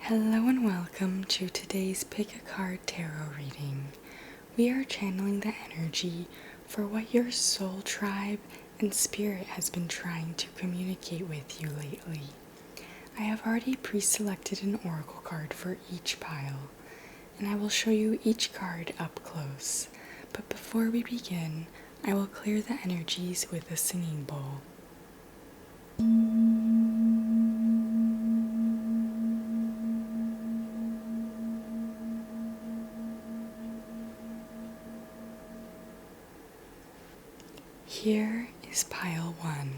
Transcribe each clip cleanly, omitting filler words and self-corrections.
Hello and welcome to today's Pick a Card Tarot reading. We are channeling the energy for what your soul tribe and spirit has been trying to communicate with you lately. I have already pre-selected an oracle card for each pile, and I will show you each card up close. But before we begin, I will clear the energies with a singing bowl. Here is pile 1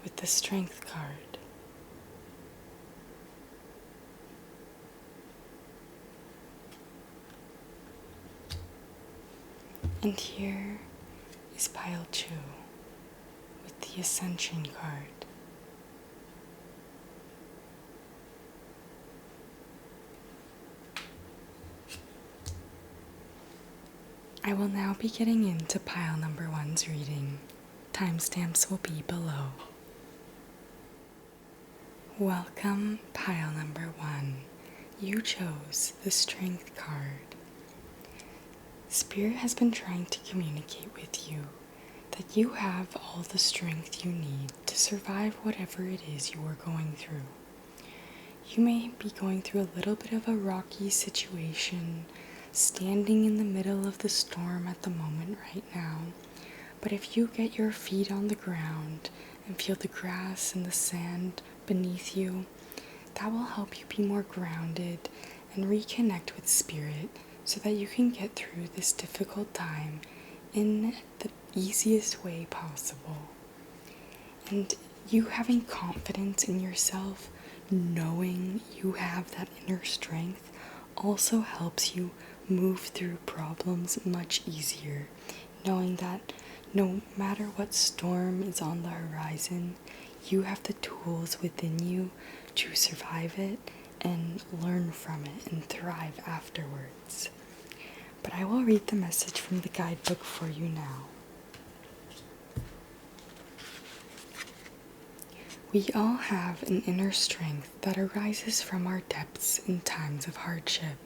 with the Strength card. And here is pile 2 with the Ascension card. I will now be getting into pile number 1's reading. Timestamps will be below. Welcome, pile number 1. You chose the Strength card. Spirit has been trying to communicate with you that you have all the strength you need to survive whatever it is you are going through. You may be going through a little bit of a rocky situation, standing in the middle of the storm at the moment right now, but if you get your feet on the ground and feel the grass and the sand beneath you, that will help you be more grounded and reconnect with spirit so that you can get through this difficult time in the easiest way possible. And you having confidence in yourself, knowing you have that inner strength, also helps you move through problems much easier, knowing that no matter what storm is on the horizon, you have the tools within you to survive it and learn from it and thrive afterwards. But I will read the message from the guidebook for you now. We all have an inner strength that arises from our depths in times of hardship.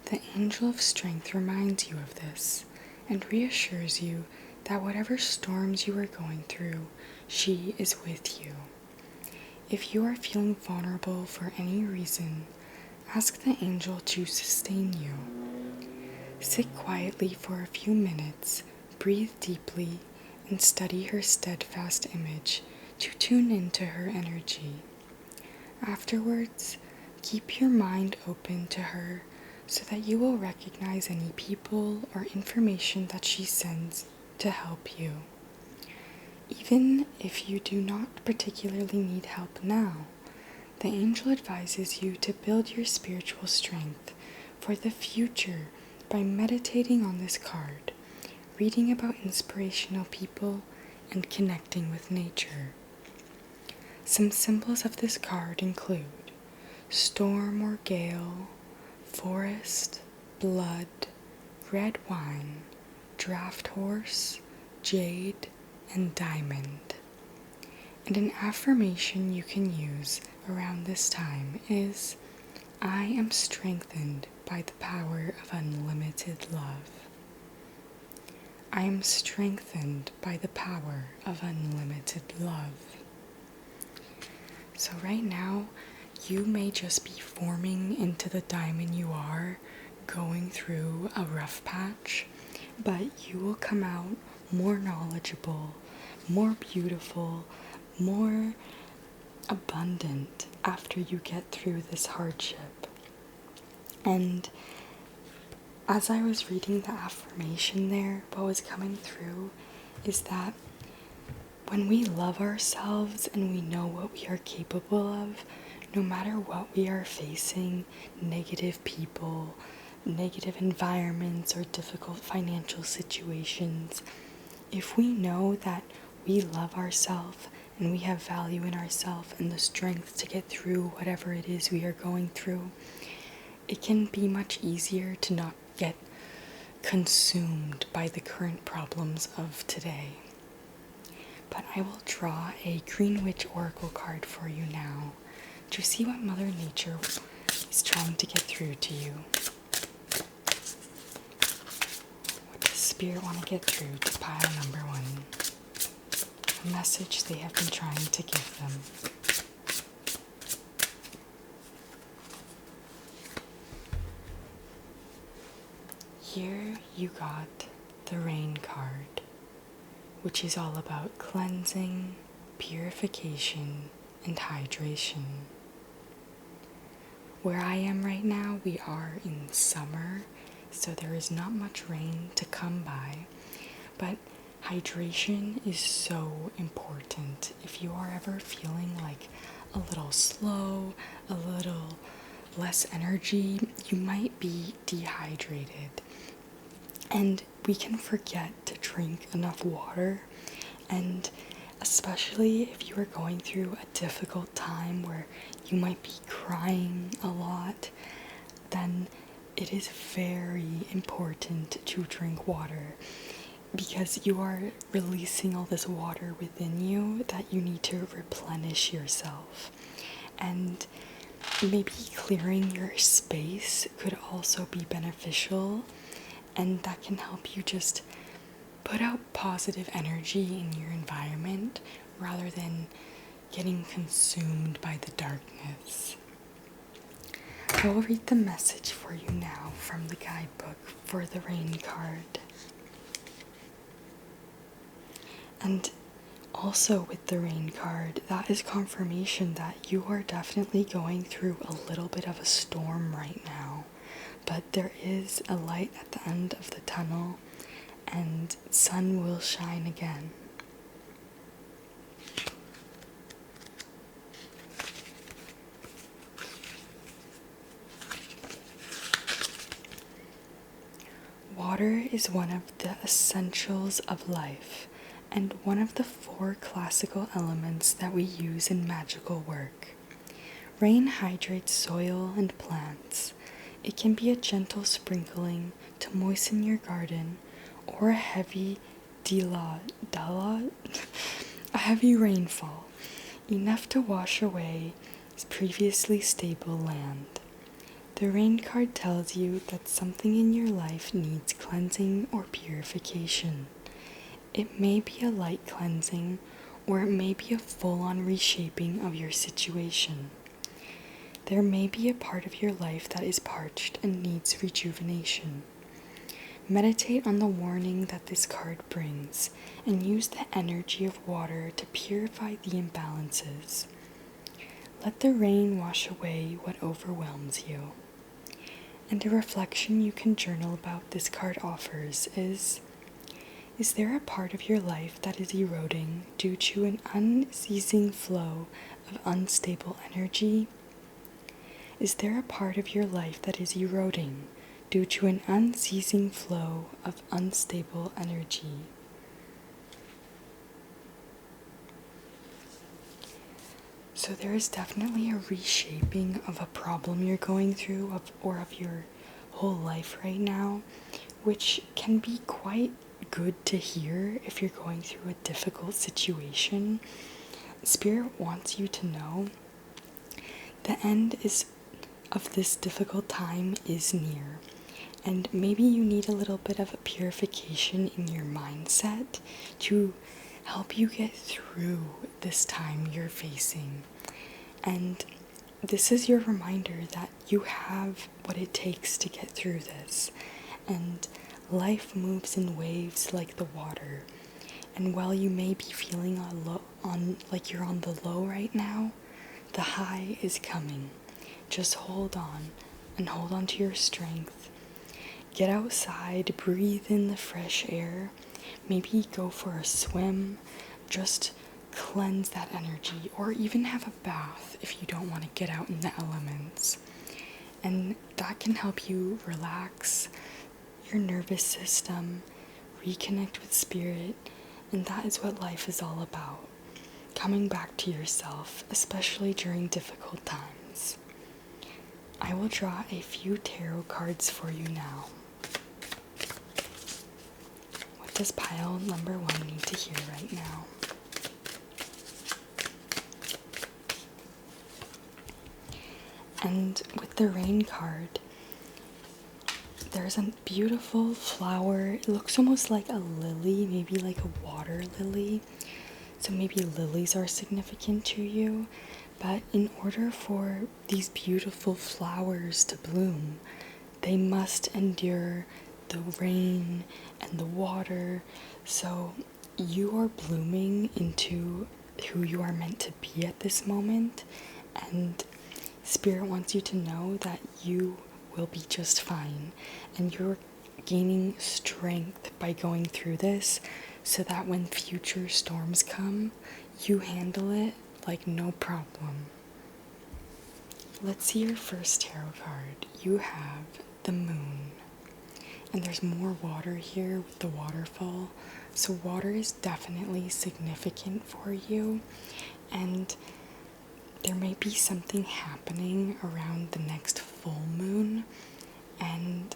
The angel of strength reminds you of this and reassures you that whatever storms you are going through, she is with you. If you are feeling vulnerable for any reason, ask the angel to sustain you. Sit quietly for a few minutes, breathe deeply, and study her steadfast image to tune into her energy. Afterwards, keep your mind open to her so that you will recognize any people or information that she sends to help you. Even if you do not particularly need help now, the angel advises you to build your spiritual strength for the future by meditating on this card, reading about inspirational people, and connecting with nature. Some symbols of this card include storm or gale, forest, blood, red wine, draft horse, jade, and diamond. And an affirmation you can use around this time is, I am strengthened by the power of unlimited love. I am strengthened by the power of unlimited love. So right now, you may just be forming into the diamond you are, going through a rough patch, but you will come out more knowledgeable, more beautiful, more abundant after you get through this hardship. And as I was reading the affirmation there, what was coming through is that when we love ourselves and we know what we are capable of, no matter what we are facing, negative people, negative environments, or difficult financial situations, if we know that we love ourselves and we have value in ourselves and the strength to get through whatever it is we are going through, it can be much easier to not get consumed by the current problems of today. but I will draw a Green Witch Oracle card for you now to see what Mother Nature is trying to get through to you. What does Spirit want to get through to pile number 1? A message they have been trying to give them. Here you got the Rain card, which is all about cleansing, purification, and hydration. Where I am right now, we are in summer, so there is not much rain to come by, but hydration is so important. If you are ever feeling like a little slow, a little less energy, you might be dehydrated. And we can forget to drink enough water, and especially if you are going through a difficult time where you might be crying a lot, then it is very important to drink water, because you are releasing all this water within you that you need to replenish yourself. And maybe clearing your space could also be beneficial, and that can help you just put out positive energy in your environment rather than getting consumed by the darkness. I will read the message for you now from the guidebook for the Rain card. And also with the Rain card, that is confirmation that you are definitely going through a little bit of a storm right now. But there is a light at the end of the tunnel, and sun will shine again. Water is one of the essentials of life, and one of the 4 classical elements that we use in magical work. Rain hydrates soil and plants. It can be a gentle sprinkling to moisten your garden, or a heavy a heavy rainfall, enough to wash away previously stable land. The Rain card tells you that something in your life needs cleansing or purification. It may be a light cleansing, or it may be a full-on reshaping of your situation. There may be a part of your life that is parched and needs rejuvenation. Meditate on the warning that this card brings, and use the energy of water to purify the imbalances. Let the rain wash away what overwhelms you. And a reflection you can journal about this card offers is there a part of your life that is eroding due to an unceasing flow of unstable energy? Is there a part of your life that is eroding due to an unceasing flow of unstable energy? So there is definitely a reshaping of a problem you're going through, or of your whole life right now, which can be quite good to hear if you're going through a difficult situation. Spirit wants you to know the end of this difficult time is near, and maybe you need a little bit of a purification in your mindset to help you get through this time you're facing. And this is your reminder that you have what it takes to get through this, and life moves in waves like the water. And while you may be feeling like you're on the low right now, the high is coming. Just hold on, and hold on to your strength. Get outside, breathe in the fresh air, maybe go for a swim, just cleanse that energy, or even have a bath if you don't want to get out in the elements. And that can help you relax your nervous system, reconnect with spirit, and that is what life is all about. Coming back to yourself, especially during difficult times. I will draw a few tarot cards for you now. What does pile number 1 need to hear right now? And with the rain card, there's a beautiful flower. It looks almost like a lily, maybe like a water lily. So maybe lilies are significant to you. But in order for these beautiful flowers to bloom, they must endure the rain and the water. So you are blooming into who you are meant to be at this moment. And Spirit wants you to know that you will be just fine. And you're gaining strength by going through this so that when future storms come, you handle it like no problem. Let's see your first tarot card. You have the moon. And there's more water here with the waterfall. So water is definitely significant for you. And there may be something happening around the next full moon. And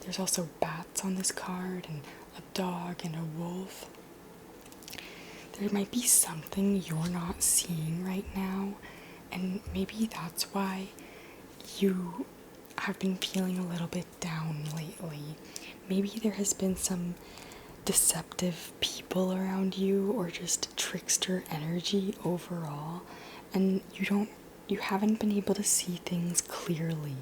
there's also bats on this card, and a dog and a wolf. There might be something you're not seeing right now, and maybe that's why you have been feeling a little bit down lately. Maybe there has been some deceptive people around you, or just trickster energy overall, and you haven't been able to see things clearly.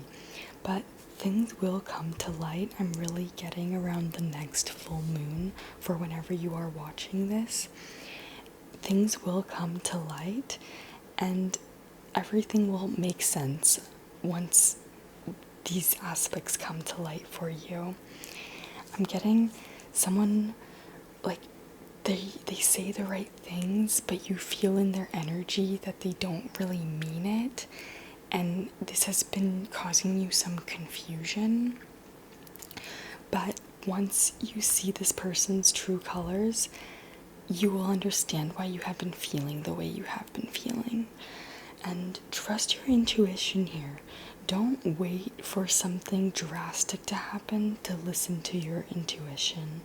But things will come to light. I'm really getting around the next full moon for whenever you are watching this. Things will come to light and everything will make sense once these aspects come to light for you. I'm getting someone like they say the right things, but you feel in their energy that they don't really mean it. And this has been causing you some confusion. But once you see this person's true colors, you will understand why you have been feeling the way you have been feeling. And trust your intuition here. Don't wait for something drastic to happen to listen to your intuition.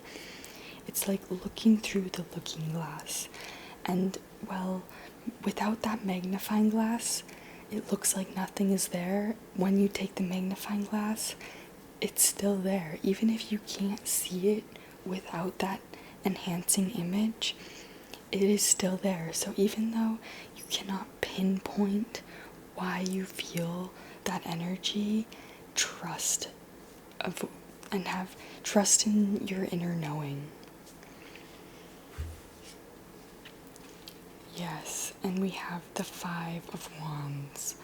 It's like looking through the looking glass. And, well, without that magnifying glass, it looks like nothing is there. When you take the magnifying glass, it's still there. Even if you can't see it without that enhancing image, it is still there. So even though you cannot pinpoint why you feel that energy, have trust in your inner knowing. Yes, and we have the 5 of Wands.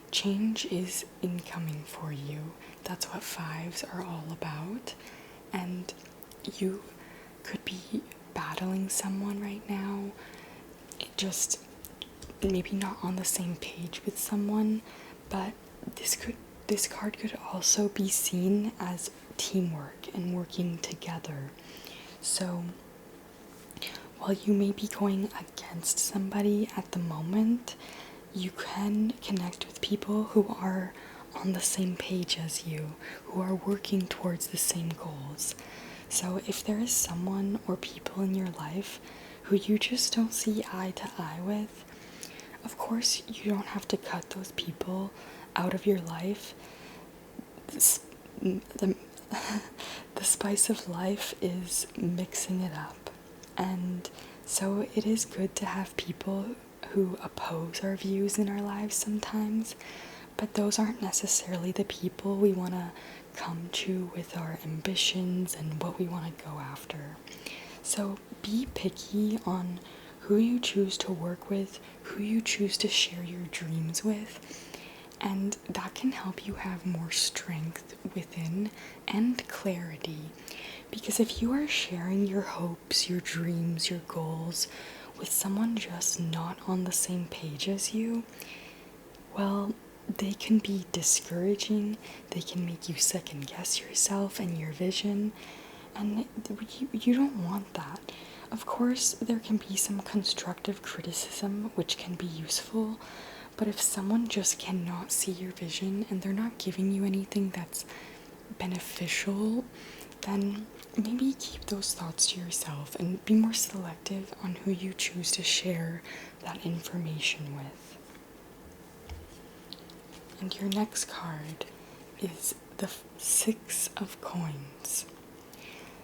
Change is incoming for you. That's what 5s are all about. And you could be battling someone right now. Just maybe not on the same page with someone, but this card could also be seen as teamwork and working together. So while you may be going against somebody at the moment, you can connect with people who are on the same page as you, who are working towards the same goals. So if there is someone or people in your life who you just don't see eye to eye with, of course you don't have to cut those people out of your life. The spice of life is mixing it up. And so it is good to have people who oppose our views in our lives sometimes, but those aren't necessarily the people we want to come to with our ambitions and what we want to go after. So be picky on who you choose to work with, who you choose to share your dreams with, and that can help you have more strength within and clarity. Because if you are sharing your hopes, your dreams, your goals with someone just not on the same page as you, well, they can be discouraging, they can make you second guess yourself and your vision, and you don't want that. Of course, there can be some constructive criticism which can be useful, but if someone just cannot see your vision and they're not giving you anything that's beneficial, then maybe keep those thoughts to yourself and be more selective on who you choose to share that information with. And your next card is the Six of Coins.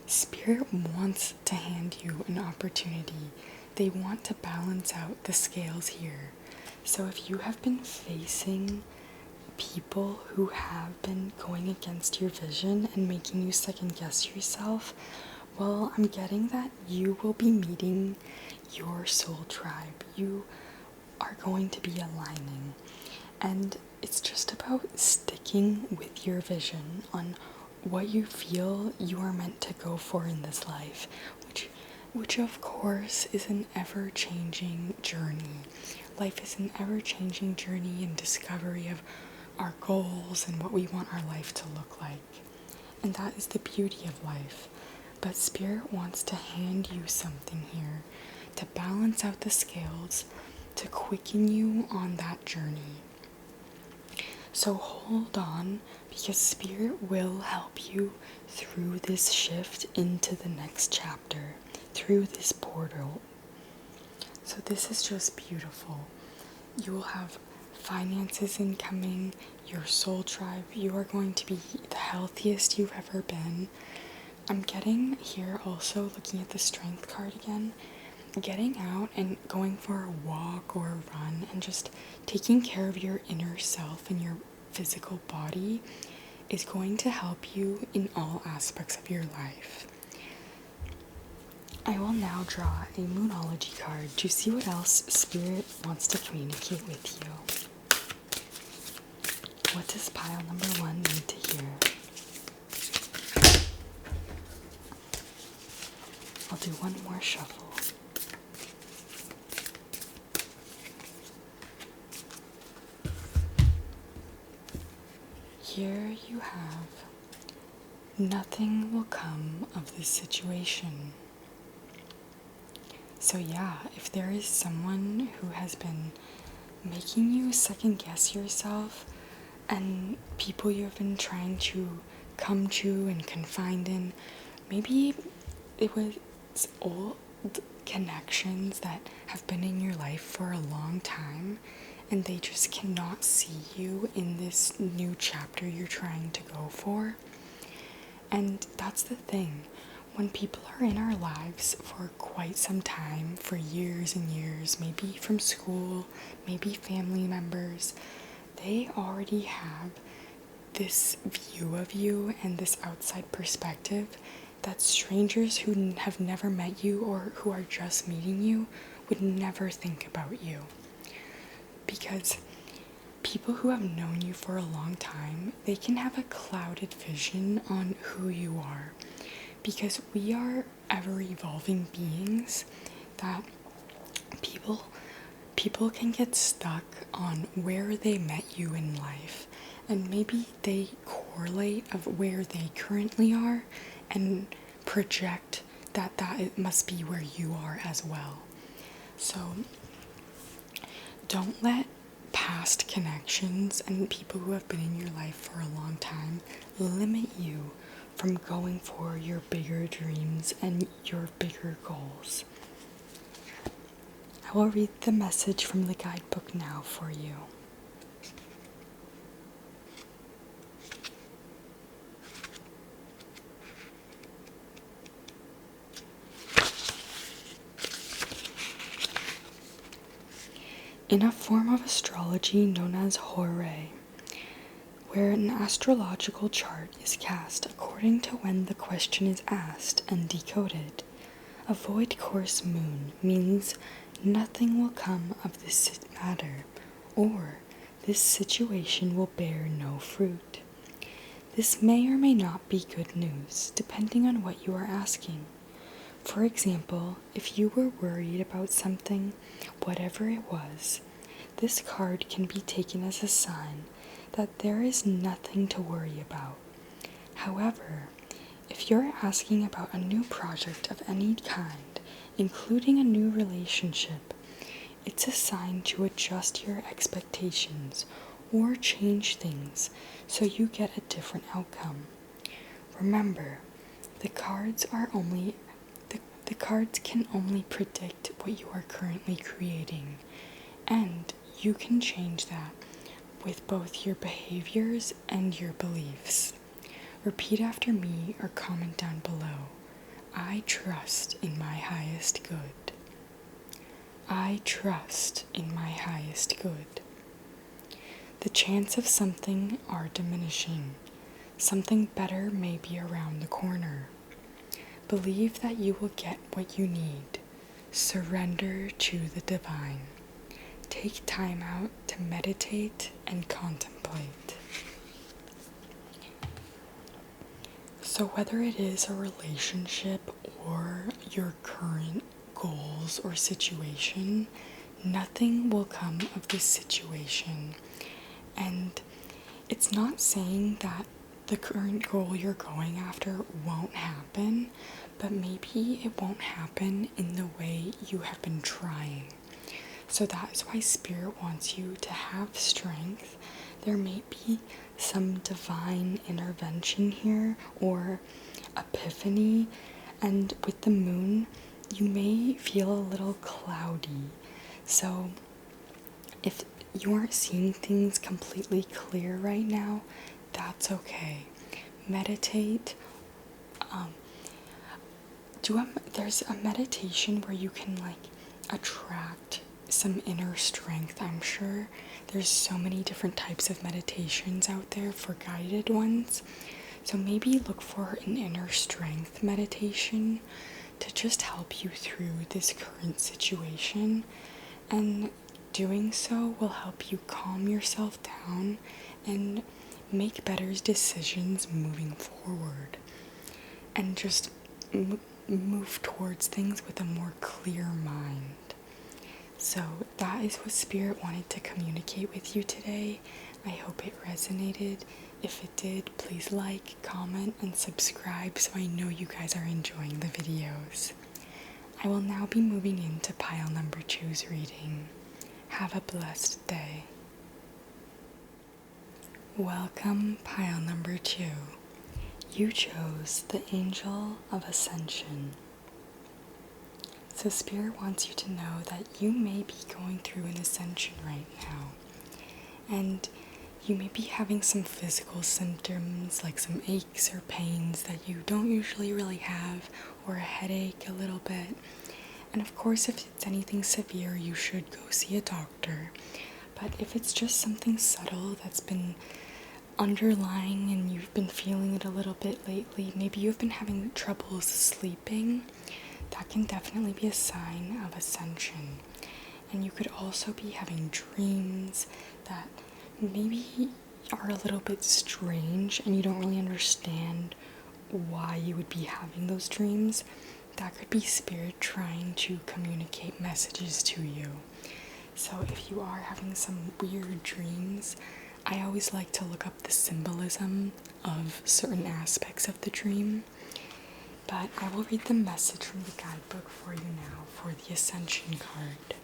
Spirit wants to hand you an opportunity. They want to balance out the scales here. So if you have been facing people who have been going against your vision and making you second guess yourself, well, I'm getting that you will be meeting your soul tribe. You are going to be aligning. And it's just about sticking with your vision on what you feel you are meant to go for in this life, which of course is an ever-changing journey. Life is an ever-changing journey and discovery of our goals and what we want our life to look like. And that is the beauty of life. But Spirit wants to hand you something here to balance out the scales, to quicken you on that journey. So hold on, because Spirit will help you through this shift into the next chapter, through this portal. So this is just beautiful. You will have finances incoming, your soul tribe. You are going to be the healthiest you've ever been. I'm getting here also, looking at the strength card again, getting out and going for a walk or a run and just taking care of your inner self and your physical body is going to help you in all aspects of your life. I will now draw a Moonology card to see what else Spirit wants to communicate with you. What does pile number 1 need to hear? I'll do one more shuffle. Here you have, nothing will come of this situation. So yeah, if there is someone who has been making you second guess yourself, and people you have been trying to come to and confide in, maybe it was old connections that have been in your life for a long time, and they just cannot see you in this new chapter you're trying to go for. And that's the thing. When people are in our lives for quite some time, for years and years, maybe from school, maybe family members, they already have this view of you and this outside perspective that strangers who have never met you or who are just meeting you would never think about you. Because people who have known you for a long time, they can have a clouded vision on who you are. Because we are ever-evolving beings, that people can get stuck on where they met you in life, and maybe they correlate of where they currently are and project that it must be where you are as well. So don't let past connections and people who have been in your life for a long time limit you from going for your bigger dreams and your bigger goals. I will read the message from the guidebook now for you. In a form of astrology known as Hore, where an astrological chart is cast according to when the question is asked and decoded, a void course moon means nothing will come of this matter, or this situation will bear no fruit. This may or may not be good news, depending on what you are asking. For example, if you were worried about something, whatever it was, this card can be taken as a sign that there is nothing to worry about. However, if you're asking about a new project of any kind, including a new relationship, it's a sign to adjust your expectations or change things so you get a different outcome. Remember, the cards can only predict what you are currently creating, and you can change that with both your behaviors and your beliefs. Repeat after me or comment down below. I trust in my highest good. I trust in my highest good. The chance of something are diminishing. Something better may be around the corner. Believe that you will get what you need. Surrender to the divine. Take time out to meditate and contemplate. So whether it is a relationship or your current goals or situation, nothing will come of this situation. And it's not saying that the current goal you're going after won't happen, but maybe it won't happen in the way you have been trying. So that is why Spirit wants you to have strength. There may be some divine intervention here or epiphany, and with the moon, you may feel a little cloudy. So if you aren't seeing things completely clear right now, that's okay. Meditate. There's a meditation where you can attract some inner strength. I'm sure there's so many different types of meditations out there for guided ones. So maybe look for an inner strength meditation to just help you through this current situation. And doing so will help you calm yourself down and make better decisions moving forward. And just move towards things with a more clear mind. So that is what Spirit wanted to communicate with you today. I hope it resonated. If it did, please like, comment, and subscribe so I know you guys are enjoying the videos. I will now be moving into pile number 2's reading. Have a blessed day. Welcome, pile number 2. You chose the Angel of Ascension. So Spirit wants you to know that you may be going through an ascension right now. And you may be having some physical symptoms like some aches or pains that you don't usually really have, or a headache a little bit. And of course, if it's anything severe, you should go see a doctor. But if it's just something subtle that's been underlying and you've been feeling it a little bit lately, maybe you've been having troubles sleeping, that can definitely be a sign of ascension. And you could also be having dreams that maybe are a little bit strange and you don't really understand why you would be having those dreams. That could be Spirit trying to communicate messages to you. So if you are having some weird dreams, I always like to look up the symbolism of certain aspects of the dream. But I will read the message from the guidebook for you now for the Ascension card.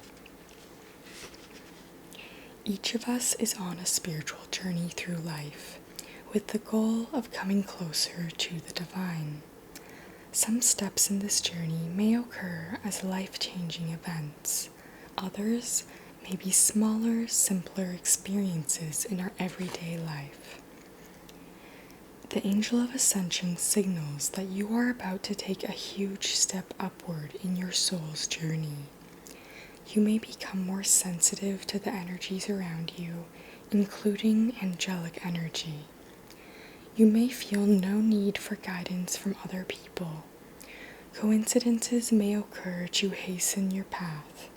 Each of us is on a spiritual journey through life, with the goal of coming closer to the divine. Some steps in this journey may occur as life-changing events. Others may be smaller, simpler experiences in our everyday life. The Angel of Ascension signals that you are about to take a huge step upward in your soul's journey. You may become more sensitive to the energies around you, including angelic energy. You may feel no need for guidance from other people. Coincidences may occur to hasten your path.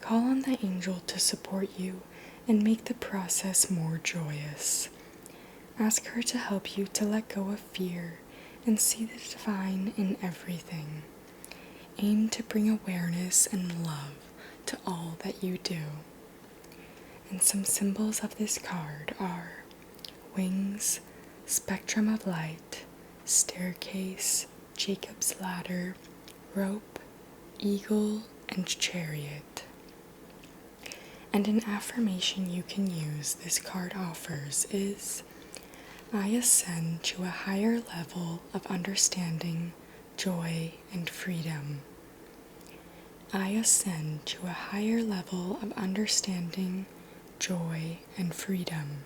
Call on the angel to support you and make the process more joyous. Ask her to help you to let go of fear and see the divine in everything. Aim to bring awareness and love to all that you do. And some symbols of this card are wings, spectrum of light, staircase, Jacob's ladder, rope, eagle, and chariot. And an affirmation you can use this card offers is, I ascend to a higher level of understanding, joy, and freedom. I ascend to a higher level of understanding, joy, and freedom.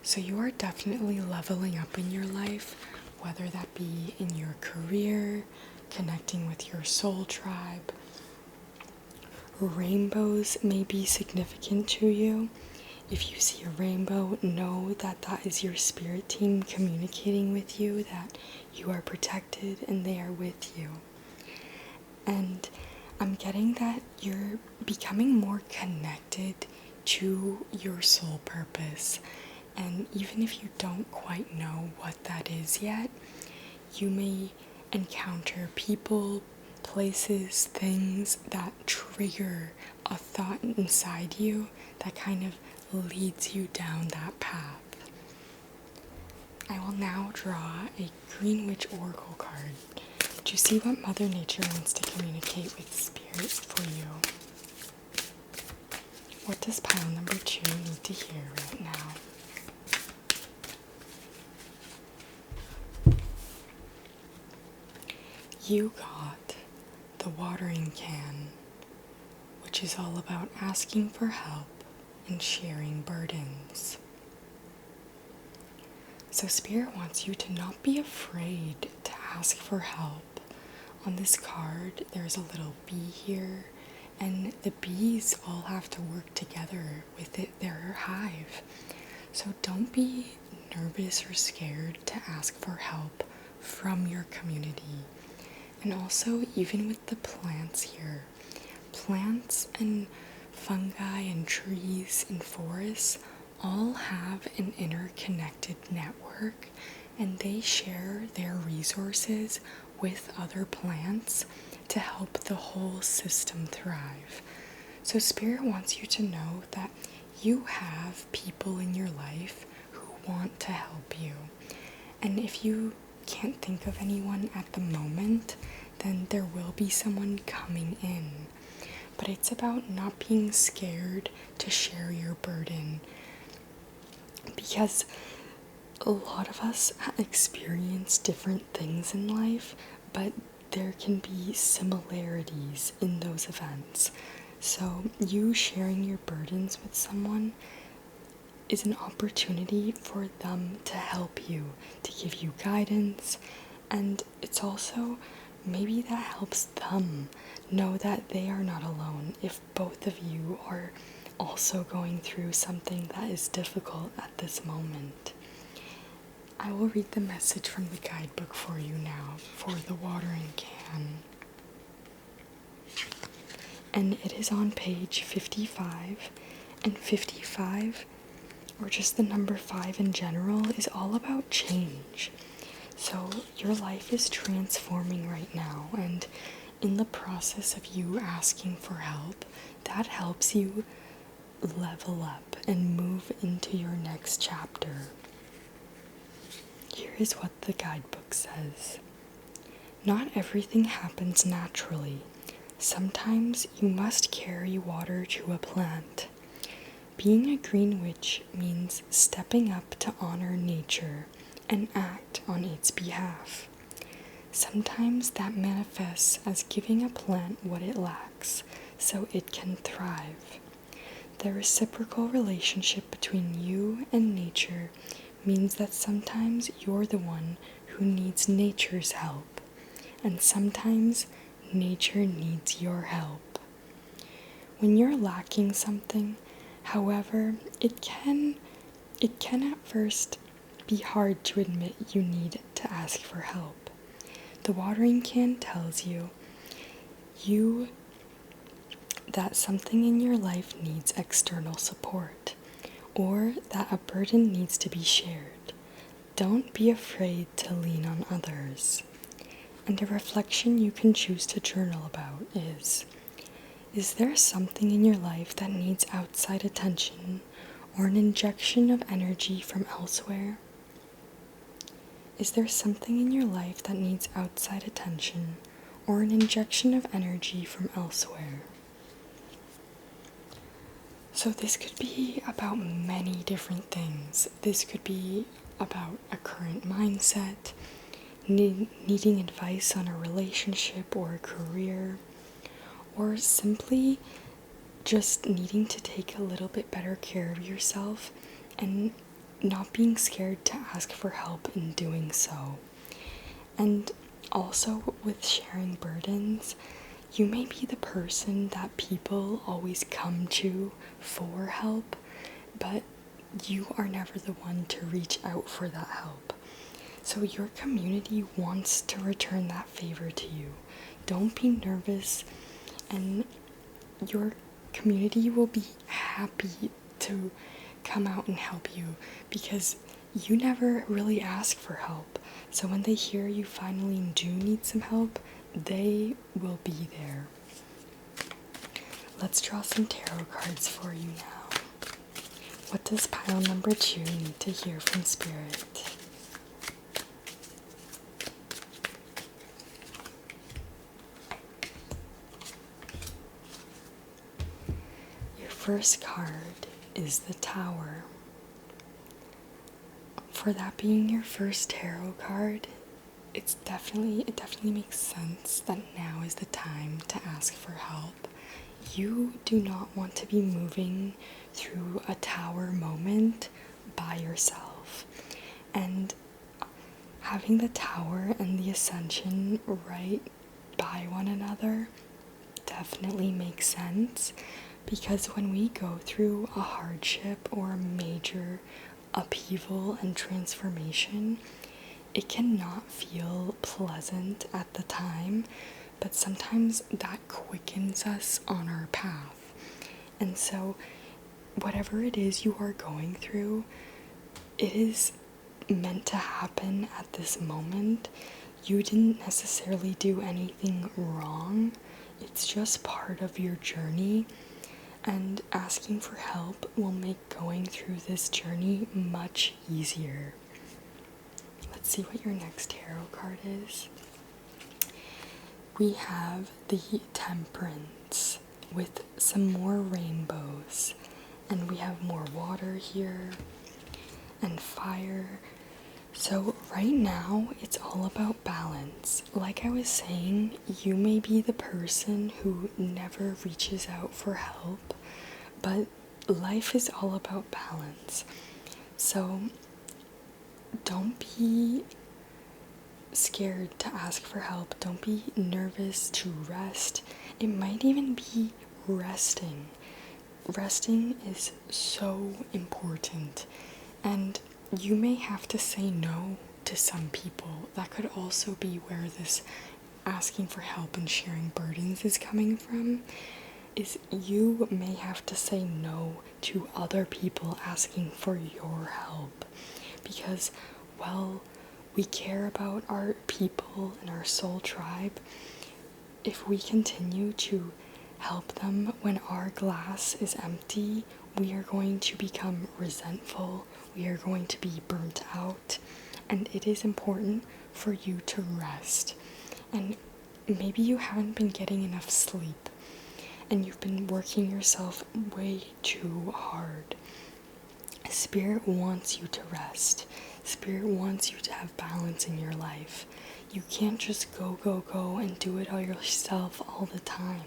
So you are definitely leveling up in your life, whether that be in your career, connecting with your soul tribe. Rainbows may be significant to you. If you see a rainbow, know that that is your spirit team communicating with you that you are protected and they are with you. And I'm getting that you're becoming more connected to your soul purpose. And even if you don't quite know what that is yet, you may encounter people, places, things that trigger a thought inside you that kind of leads you down that path. I will now draw a Green Witch Oracle card to see what Mother Nature wants to communicate with Spirit for you. What does pile number 2 need to hear right now? You got the watering can, which is all about asking for help and sharing burdens. So Spirit wants you to not be afraid to ask for help. On this card, there's a little bee here, and the bees all have to work together with their hive. So don't be nervous or scared to ask for help from your community. And also, even with the plants here, plants and fungi and trees and forests all have an interconnected network, and they share their resources with other plants to help the whole system thrive. So Spirit wants you to know that you have people in your life who want to help you. And if you can't think of anyone at the moment, then there will be someone coming in. But it's about not being scared to share your burden, because a lot of us experience different things in life, but there can be similarities in those events. So you sharing your burdens with someone is an opportunity for them to help you, to give you guidance, and it's also maybe that helps them know that they are not alone if both of you are also going through something that is difficult at this moment. I will read the message from the guidebook for you now for the watering can. And it is on page 55, and 55, or just the number 5 in general, is all about change. So your life is transforming right now, and in the process of you asking for help, that helps you level up and move into your next chapter. Here is what the guidebook says. Not everything happens naturally. Sometimes you must carry water to a plant. Being a green witch means stepping up to honor nature and act on its behalf. Sometimes that manifests as giving a plant what it lacks so it can thrive. The reciprocal relationship between you and nature means that sometimes you're the one who needs nature's help, and sometimes nature needs your help. When you're lacking something, however, it can at first be hard to admit you need to ask for help. The watering can tells you that something in your life needs external support, or that a burden needs to be shared. Don't be afraid to lean on others. And a reflection you can choose to journal about is there something in your life that needs outside attention or an injection of energy from elsewhere? Is there something in your life that needs outside attention or an injection of energy from elsewhere? So this could be about many different things. This could be about a current mindset, needing advice on a relationship or a career, or simply just needing to take a little bit better care of yourself and not being scared to ask for help in doing so. And also with sharing burdens, you may be the person that people always come to for help, but you are never the one to reach out for that help. So your community wants to return that favor to you. Don't be nervous, and your community will be happy to come out and help you because you never really ask for help. So when they hear you finally do need some help, they will be there. Let's draw some tarot cards for you now. What does pile number 2 need to hear from Spirit? Your first card is the Tower. For that being your first tarot card, it definitely makes sense that now is the time to ask for help. You do not want to be moving through a tower moment by yourself. And having the Tower and the Ascension right by one another definitely makes sense, because when we go through a hardship or a major upheaval and transformation, it cannot feel pleasant at the time, but sometimes that quickens us on our path. And so whatever it is you are going through, it is meant to happen at this moment. You didn't necessarily do anything wrong. It's just part of your journey, and asking for help will make going through this journey much easier. Let's see what your next tarot card is. We have the Temperance with some more rainbows, and we have more water here and fire. So right now it's all about balance. Like I was saying, you may be the person who never reaches out for help, but life is all about balance. So don't be scared to ask for help. Don't be nervous to rest. It might even be resting. Resting is so important, and you may have to say no to some people. That could also be where this asking for help and sharing burdens is coming from, is you may have to say no to other people asking for your help, because, well, we care about our people and our soul tribe. If we continue to help them when our glass is empty, we are going to become resentful, we are going to be burnt out, and it is important for you to rest. And maybe you haven't been getting enough sleep, and you've been working yourself way too hard. Spirit wants you to rest. Spirit wants you to have balance in your life. You can't just go and do it all yourself all the time.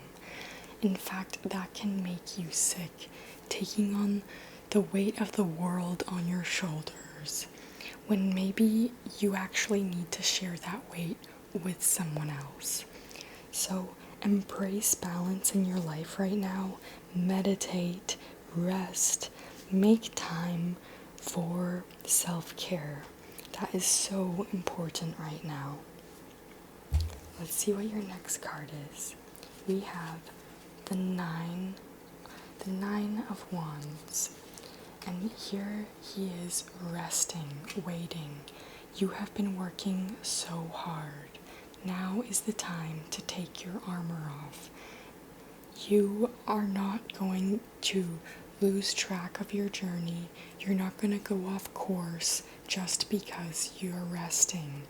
In fact, that can make you sick, taking on the weight of the world on your shoulders, when maybe you actually need to share that weight with someone else. So embrace balance in your life right now. Meditate, rest, make time for self-care. That is so important right now. Let's see what your next card is. We have the Nine of Wands. And here he is resting, waiting. You have been working so hard. Now is the time to take your armor off. You are not going to lose track of your journey. You're not going to go off course just because you're resting.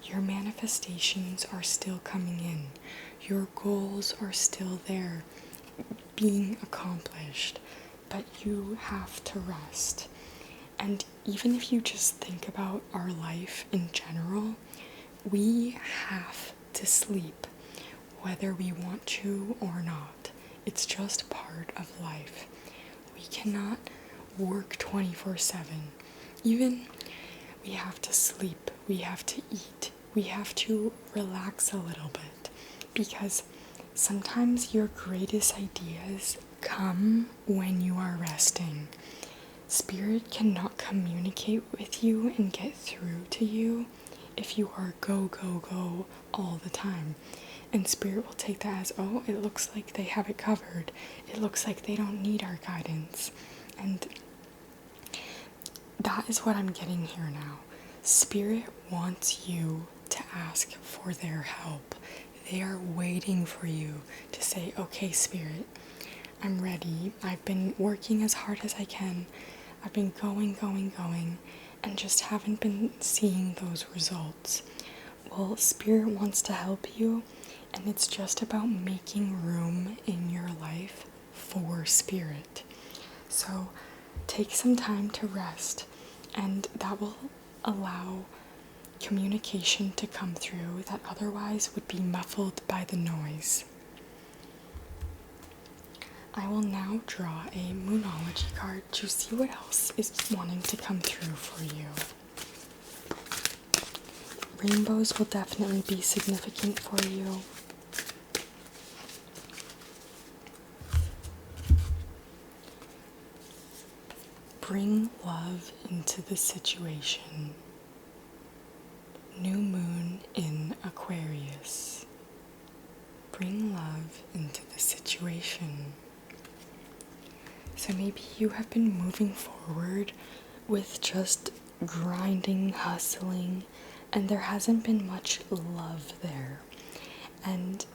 Your manifestations are still coming in. Your goals are still there, being accomplished, but you have to rest. And even if you just think about our life in general, we have to sleep, whether we want to or not. It's just part of life. We cannot work 24/7. Even we have to sleep, we have to eat, we have to relax a little bit, because sometimes your greatest ideas come when you are resting. Spirit cannot communicate with you and get through to you if you are go, go, go all the time. And Spirit will take that as, oh, it looks like they have it covered. It looks like they don't need our guidance. And that is what I'm getting here now. Spirit wants you to ask for their help. They are waiting for you to say, okay, Spirit, I'm ready. I've been working as hard as I can. I've been going, and just haven't been seeing those results. Well, Spirit wants to help you, and it's just about making room in your life for Spirit. So take some time to rest, and that will allow communication to come through that otherwise would be muffled by the noise. I will now draw a Moonology card to see what else is wanting to come through for you. Rainbows will definitely be significant for you. Bring love into the situation. New moon in Aquarius. Bring love into the situation. So maybe you have been moving forward with just grinding, hustling, and there hasn't been much love there. And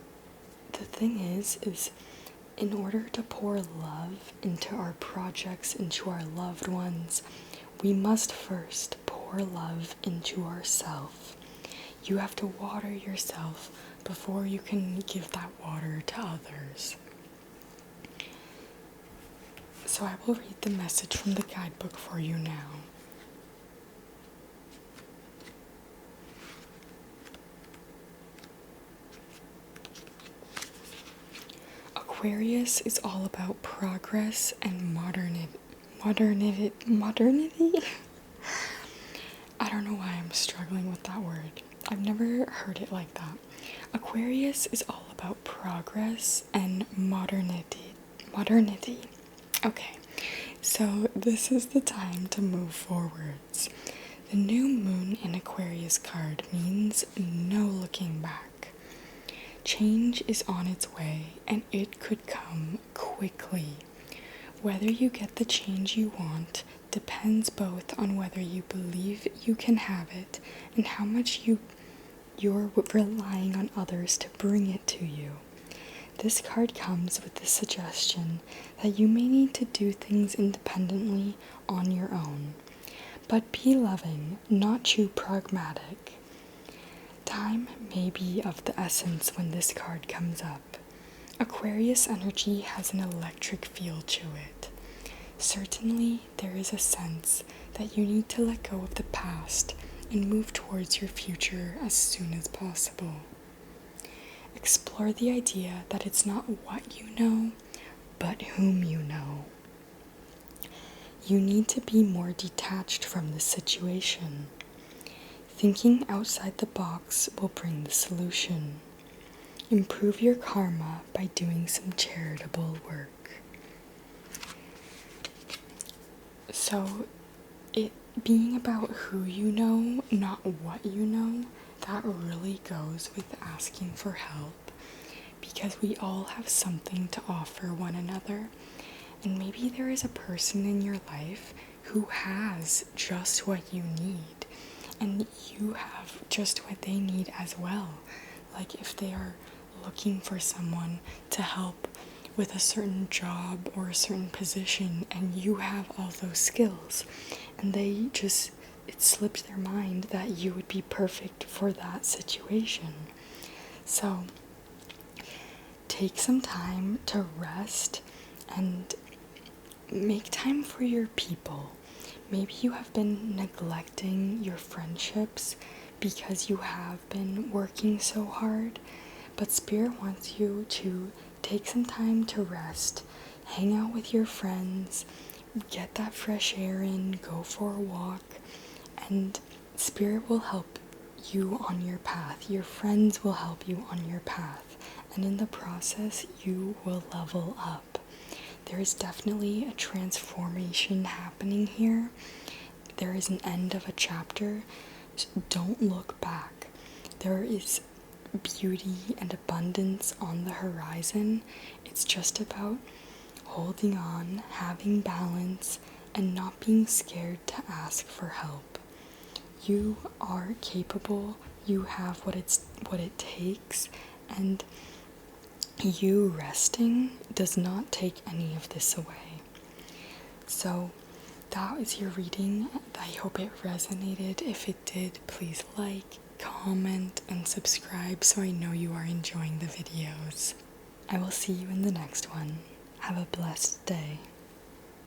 the thing is in order to pour love into our projects, into our loved ones, we must first pour love into ourselves. You have to water yourself before you can give that water to others. So I will read the message from the guidebook for you now. Aquarius is all about progress and modernity. I don't know why I'm struggling with that word. I've never heard it like that. Aquarius is all about progress and modernity. Okay, so this is the time to move forwards. The new moon in Aquarius card means no looking back. Change is on its way, and it could come quickly. Whether you get the change you want depends both on whether you believe you can have it and how much you're relying on others to bring it to you. This card comes with the suggestion that you may need to do things independently on your own, but be loving, not too pragmatic. Time may be of the essence when this card comes up. Aquarius energy has an electric feel to it. Certainly, there is a sense that you need to let go of the past and move towards your future as soon as possible. Explore the idea that it's not what you know, but whom you know. You need to be more detached from the situation. Thinking outside the box will bring the solution. Improve your karma by doing some charitable work. So, it being about who you know, not what you know, that really goes with asking for help, because we all have something to offer one another, and maybe there is a person in your life who has just what you need, and you have just what they need as well. Like if they are looking for someone to help with a certain job or a certain position, and you have all those skills, and it slips their mind that you would be perfect for that situation. So take some time to rest and make time for your people. Maybe you have been neglecting your friendships because you have been working so hard, but Spirit wants you to take some time to rest, hang out with your friends, get that fresh air in, go for a walk, and Spirit will help you on your path. Your friends will help you on your path, and in the process, you will level up. There is definitely a transformation happening here. There is an end of a chapter. So don't look back. There is beauty and abundance on the horizon. It's just about holding on, having balance, and not being scared to ask for help. You are capable, you have what it takes, and you resting does not take any of this away. So that is your reading. I hope it resonated. If it did, please like, comment, and subscribe so I know you are enjoying the videos. I will see you in the next one. Have a blessed day.